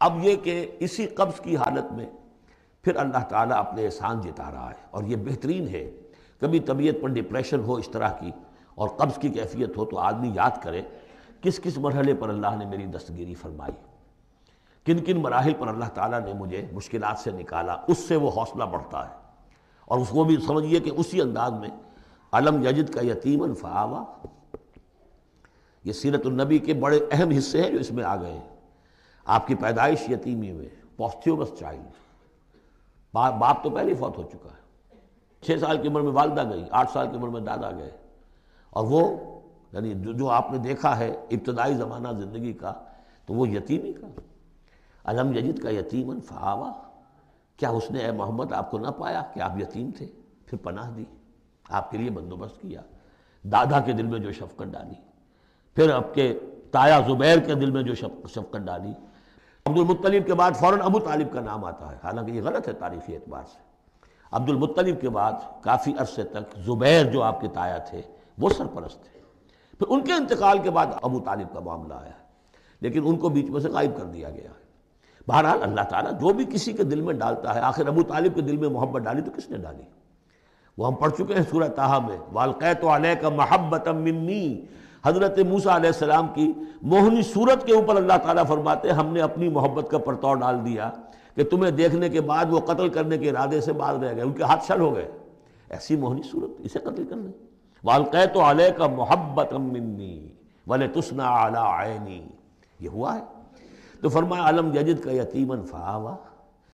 اب یہ کہ اسی قبض کی حالت میں پھر اللہ تعالیٰ اپنے احسان جتا رہا ہے، اور یہ بہترین ہے۔ کبھی طبیعت پر ڈپریشن ہو اس طرح کی اور قبض کی کیفیت ہو تو آدمی یاد کرے کس کس مرحلے پر اللہ نے میری دستگیری فرمائی، کن کن مراحل پر اللہ تعالیٰ نے مجھے مشکلات سے نکالا، اس سے وہ حوصلہ بڑھتا ہے۔ اور اس کو بھی سمجھیے کہ اسی انداز میں الم یجد کا یتیما فآویٰ، یہ سیرت النبی کے بڑے اہم حصے ہیں جو اس میں آ گئے ہیں۔ آپ کی پیدائش یتیمی میں، پوسٹیومس چائلڈ، باپ تو پہلے ہی فوت ہو چکا ہے، 6 سال کی عمر میں والدہ گئی، 8 سال کی عمر میں دادا گئے، اور وہ یعنی جو آپ نے دیکھا ہے ابتدائی زمانہ زندگی کا تو وہ یتیمی کا۔ الم یجد کا یتیما فآویٰ، کیا اس نے اے محمد آپ کو نہ پایا کہ آپ یتیم تھے، پھر پناہ دی، آپ کے لیے بندوبست کیا، دادا کے دل میں جو شفقت ڈالی، پھر آپ کے تایا زبیر کے دل میں جو شفقت ڈالی۔ عبد المطلب کے بعد فوراً ابو طالب کا نام آتا ہے، حالانکہ یہ غلط ہے تاریخی اعتبار سے۔ عبد المطلب کے بعد کافی عرصے تک زبیر جو آپ کے تایا تھے وہ سرپرست تھے، پھر ان کے انتقال کے بعد ابو طالب کا معاملہ آیا ہے، لیکن ان کو بیچ میں سے غائب کر دیا گیا ہے۔ بہرحال اللہ تعالیٰ جو بھی کسی کے دل میں ڈالتا ہے، آخر ابو طالب کے دل میں محبت ڈالی تو کس نے ڈالی؟ وہ ہم پڑھ چکے ہیں سورہ طٰہٰ میں، وَأَلْقَيْتُ عَلَيْكَ مَحَبَّةً مِّنِّي۔ حضرت موسیٰ علیہ السلام کی موہنی صورت کے اوپر اللہ تعالیٰ فرماتے ہیں ہم نے اپنی محبت کا پرتو ڈال دیا کہ تمہیں دیکھنے کے بعد وہ قتل کرنے کے ارادے سے باز رہ گئے، ان کے ہاتھ شل ہو گئے، ایسی موہنی صورت، اسے قتل کر لیں۔ وَأَلْقَيْتُ عَلَيْكَ مَحَبَّةً مِّنِّي وَلِتُصْنَعَ عَلَىٰ عَيْنِي، یہ ہوا ہے۔ تو فرمایا الم یجد کا یتیما فآویٰ،